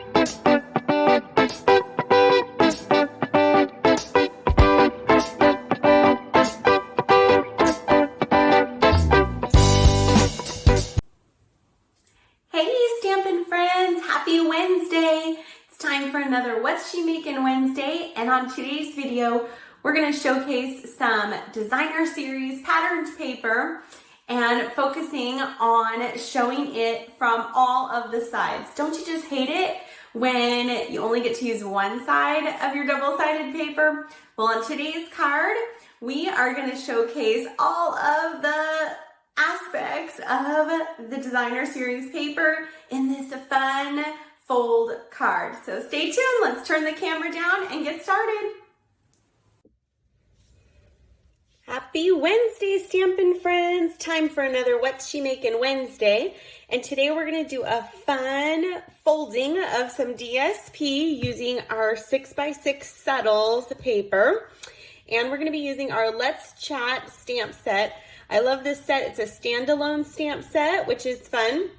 Hey Stampin' friends, happy Wednesday. It's time for another What's She Making Wednesday, and on today's video, we're gonna showcase some designer series patterned paper and focusing on showing it from all of the sides. Don't you just hate it when you only get to use one side of your double-sided paper? Well, on today's card, we are gonna showcase all of the aspects of the designer series paper in this fun fold card. So stay tuned, let's turn the camera down and get started. Happy Wednesday, Stampin' friends. Time for another What's She Making Wednesday. And today we're gonna do a fun folding of some DSP using our 6x6 Settles paper. And we're gonna be using our Let's Chat stamp set. I love this set. It's a standalone stamp set, which is fun.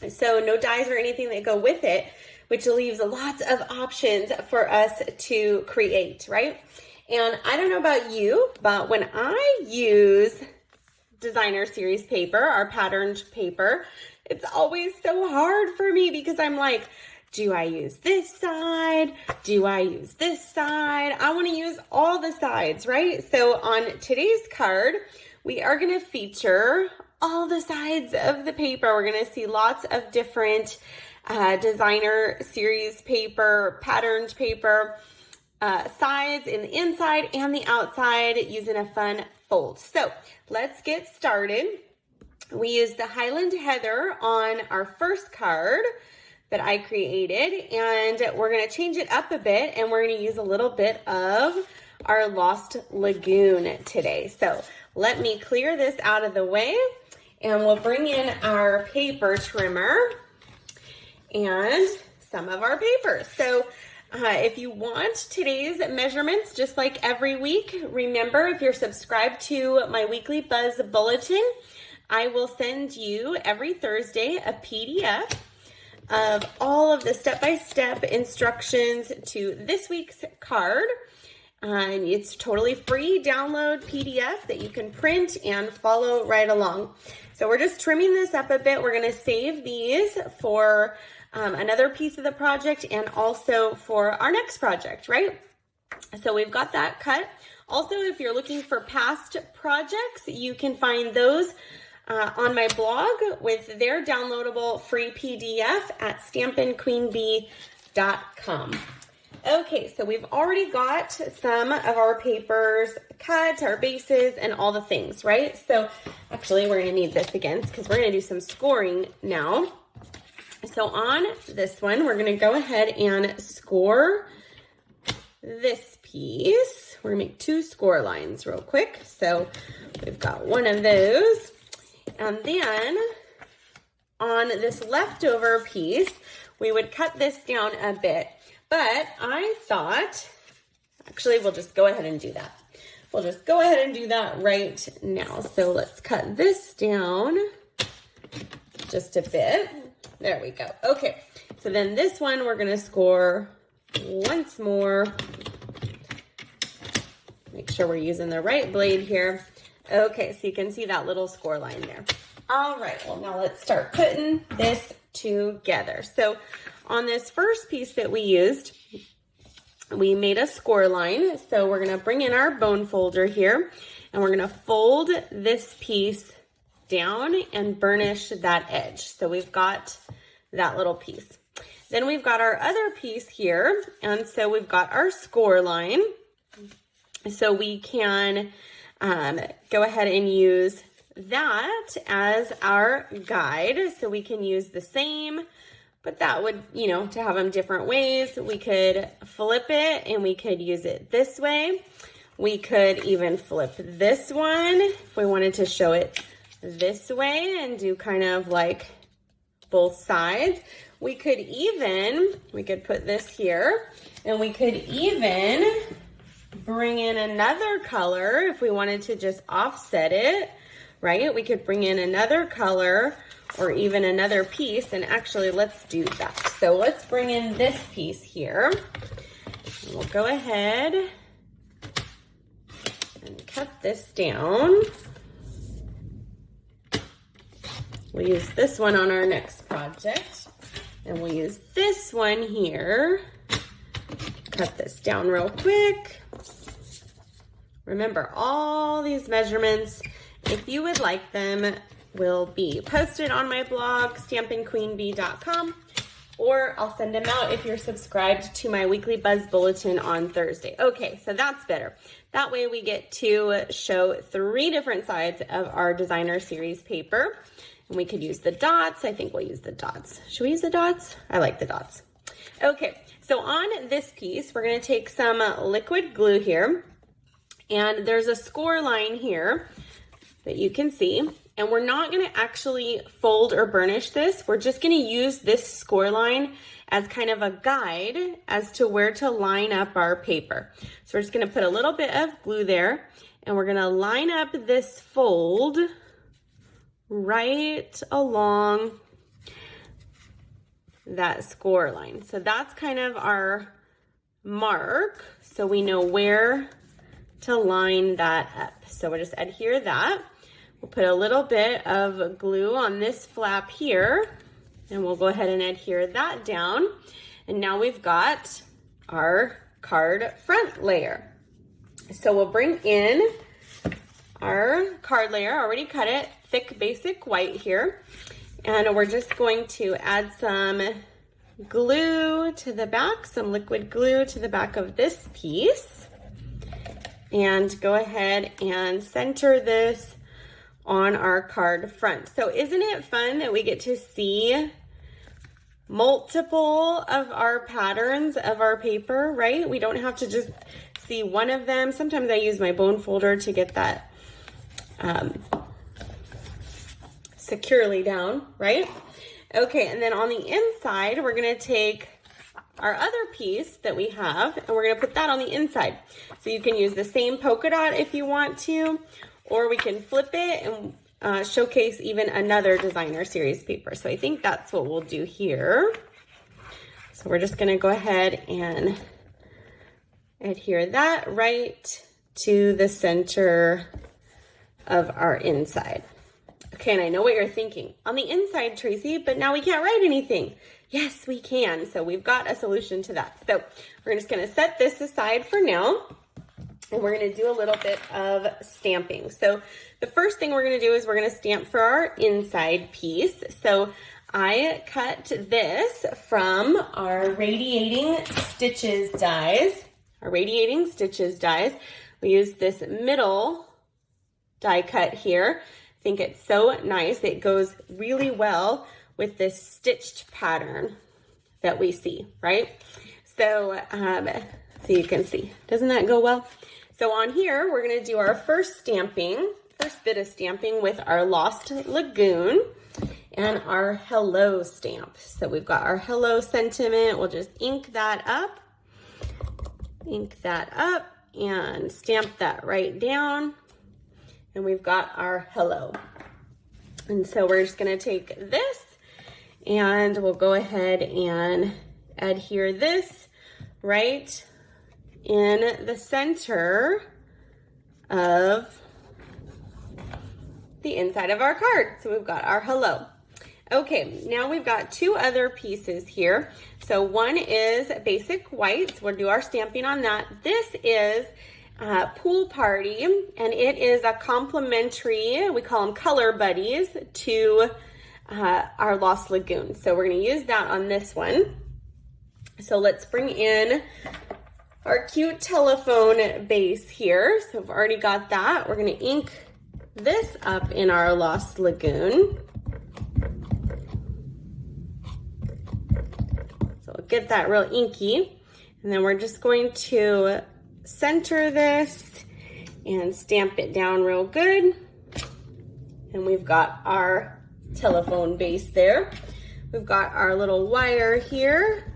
So no dies or anything that go with it, which leaves lots of options for us to create, right? And I don't know about you, but when I use designer series paper, our patterned paper, it's always so hard for me because I'm like, do I use this side? Do I use this side? I want to use all the sides, right? So on today's card, we are going to feature all the sides of the paper. We're going to see lots of different designer series paper, patterned paper, sides in the inside and the outside using a fun fold. So let's get started. We used the Highland Heather on our first card that I created, and we're going to change it up a bit, and we're going to use a little bit of our Lost Lagoon today. So let me clear this out of the way, and we'll bring in our paper trimmer and some of our papers. So if you want today's measurements, just like every week, remember, if you're subscribed to my weekly Buzz Bulletin, I will send you every Thursday a PDF of all of the step-by-step instructions to this week's card. And it's totally free download PDF that you can print and follow right along. So we're just trimming this up a bit. We're going to save these for another piece of the project and also for our next project, right? So we've got that cut. Also, if you're looking for past projects, you can find those on my blog with their downloadable free PDF at stampinqueenbee.com. Okay, so we've already got some of our papers cut, our bases, and all the things, right? So actually, we're going to need this again because we're going to do some scoring now. So on this one, we're going to go ahead and score this piece. We're going to make 2 score lines real quick. So we've got one of those. And then on this leftover piece, we would cut this down a bit. But I thought, actually, we'll just go ahead and do that. We'll just go ahead and do that right now. So let's cut this down just a bit. There we go. Okay, so then this one we're going to score once more. Make sure we're using the right blade here. Okay, so you can see that little score line there. All right, well, now let's start putting this together. So on this first piece that we used, we made a score line. So we're going to bring in our bone folder here, and we're going to fold this piece down and burnish that edge. So we've got that little piece. Then we've got our other piece here, and so we've got our score line. So we can go ahead and use that as our guide. So we can use the same, but that would, you know, to have them different ways. We could flip it and we could use it this way. We could even flip this one if we wanted to show it this way and do kind of like both sides. We could put this here, and we could even bring in another color if we wanted to just offset it right? We could bring in another color or even another piece, and actually let's do that. So let's bring in this piece here. And we'll go ahead and cut this down. We'll use this one on our next project, and we'll use this one here. Cut this down real quick. Remember, all these measurements, if you would like them, will be posted on my blog, stampinqueenbee.com, or I'll send them out if you're subscribed to my weekly buzz bulletin on Thursday. Okay, so that's better. That way we get to show 3 different sides of our designer series paper. And we could use the dots. I think we'll use the dots. Should we use the dots? I like the dots. Okay, so on this piece, we're gonna take some liquid glue here, and there's a score line here that you can see, and we're not gonna actually fold or burnish this. We're just gonna use this score line as kind of a guide as to where to line up our paper. So we're just gonna put a little bit of glue there, and we're gonna line up this fold right along that score line. So that's kind of our mark, so we know where to line that up. So we'll just adhere that. We'll put a little bit of glue on this flap here, and we'll go ahead and adhere that down. And now we've got our card front layer. So we'll bring in our card layer, already cut it, thick basic white here. And we're just going to add some glue to the back, some liquid glue to the back of this piece. And go ahead and center this on our card front. So isn't it fun that we get to see multiple of our patterns of our paper, right? We don't have to just see one of them. Sometimes I use my bone folder to get that securely down, right? Okay, and then on the inside, we're gonna take our other piece that we have, and we're gonna put that on the inside. So you can use the same polka dot if you want to, or we can flip it and showcase even another designer series paper. So I think that's what we'll do here. So we're just gonna go ahead and adhere that right to the center of our inside. Okay, and I know what you're thinking. On the inside, Tracy, but now we can't write anything. Yes, we can. So we've got a solution to that. So we're just gonna set this aside for now, and we're gonna do a little bit of stamping. So the first thing we're gonna do is we're gonna stamp for our inside piece. So I cut this from our radiating stitches dies. We use this middle die cut here. I think it's so nice. It goes really well with this stitched pattern that we see, right? So, so you can see, doesn't that go well? So on here, we're gonna do our first bit of stamping with our Lost Lagoon and our hello stamp. So we've got our hello sentiment. We'll just ink that up and stamp that right down. And we've got our hello. And so we're just gonna take this and we'll go ahead and adhere this right in the center of the inside of our card. So we've got our hello. Okay, now we've got 2 other pieces here. So one is basic white. So we'll do our stamping on that. This is Pool Party, and it is a complimentary, we call them color buddies, to our Lost Lagoon. So we're going to use that on this one. So let's bring in our cute telephone base here. So I've already got that. We're going to ink this up in our Lost Lagoon. So we'll get that real inky. And then we're just going to center this and stamp it down real good. And we've got our telephone base there. We've got our little wire here.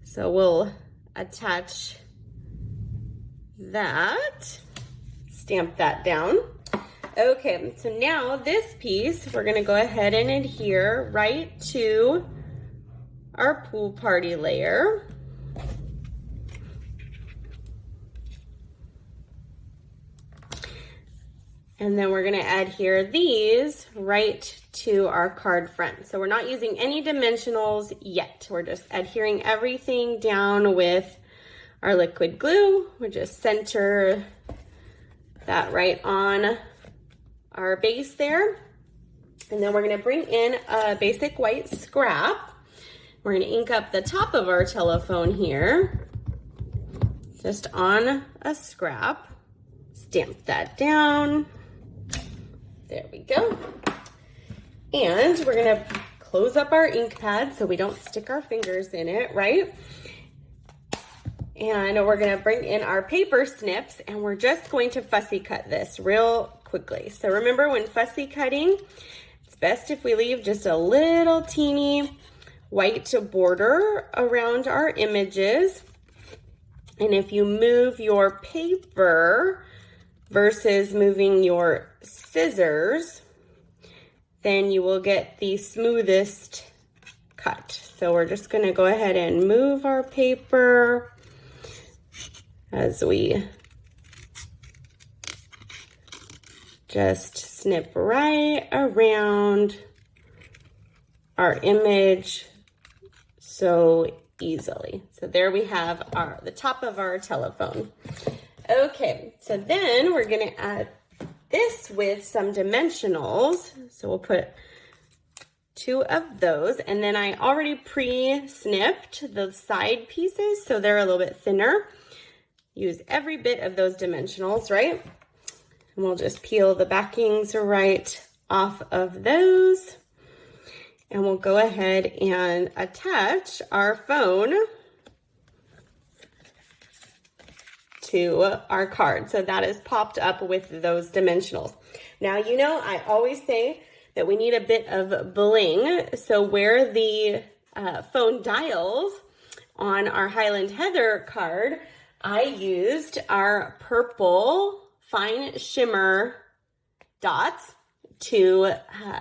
So we'll attach that, stamp that down. Okay, so now this piece, we're gonna go ahead and adhere right to our pool party layer. And then we're gonna adhere these right to our card front. So we're not using any dimensionals yet. We're just adhering everything down with our liquid glue. We'll just center that right on our base there. And then we're gonna bring in a basic white scrap. We're gonna ink up the top of our telephone here, just on a scrap. Stamp that down. There we go. And we're gonna close up our ink pad so we don't stick our fingers in it, right? And we're gonna bring in our paper snips, and we're just going to fussy cut this real quickly. So remember, when fussy cutting, it's best if we leave just a little teeny white border around our images. And if you move your paper versus moving your scissors, then you will get the smoothest cut. So we're just gonna go ahead and move our paper as we just snip right around our image so easily. So there we have the top of our telephone. Okay, so then we're gonna add this with some dimensionals. So we'll put 2 of those, and then I already pre-snipped the side pieces so they're a little bit thinner. Use every bit of those dimensionals, right? And we'll just peel the backings right off of those. And we'll go ahead and attach our phone to our card. So that is popped up with those dimensionals. Now, you know, I always say that we need a bit of bling. So where the phone dials on our Highland Heather card, I used our purple fine shimmer dots to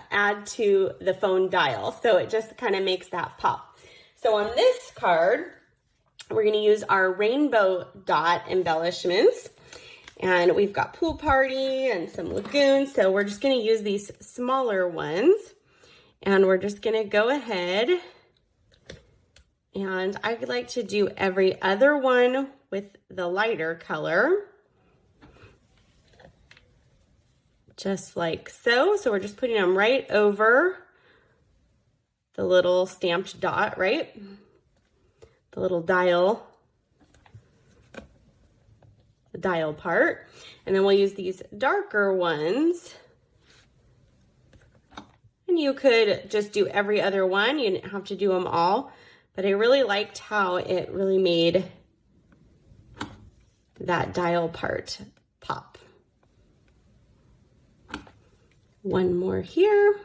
add to the phone dial. So it just kind of makes that pop. So on this card, we're going to use our rainbow dot embellishments. And we've got pool party and some lagoons. So we're just going to use these smaller ones. And we're just going to go ahead. And I would like to do every other one with the lighter color. Just like so. So we're just putting them right over the little stamped dot, right? The little dial, the dial part. And then we'll use these darker ones. And you could just do every other one. You didn't have to do them all. But I really liked how it really made that dial part pop. One more here.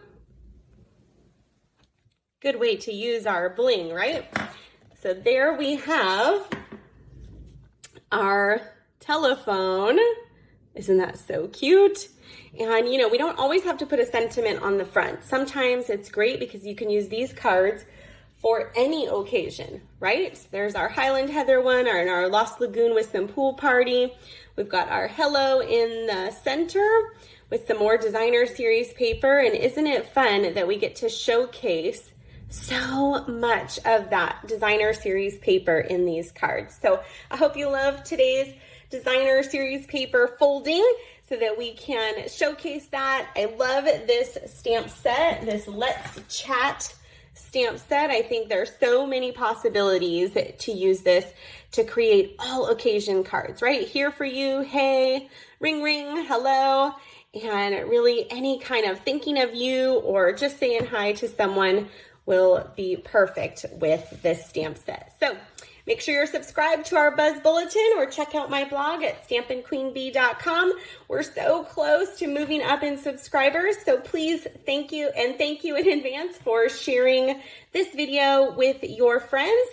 Good way to use our bling, right? So there we have our telephone. Isn't that so cute? And you know, we don't always have to put a sentiment on the front. Sometimes it's great because you can use these cards for any occasion, right? So there's our Highland Heather one, or our Lost Lagoon with some pool party. We've got our hello in the center with some more designer series paper. And isn't it fun that we get to showcase so much of that designer series paper in these cards? So I hope you love today's designer series paper folding so that we can showcase that. I love this stamp set, this Let's Chat stamp set. I think there's so many possibilities to use this to create all occasion cards, right? Here for you, hey, ring, ring, hello. And really any kind of thinking of you or just saying hi to someone will be perfect with this stamp set. So make sure you're subscribed to our Buzz Bulletin or check out my blog at stampinqueenbee.com. We're so close to moving up in subscribers, so please thank you in advance for sharing this video with your friends,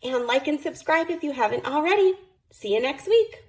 and like and subscribe if you haven't already. See you next week.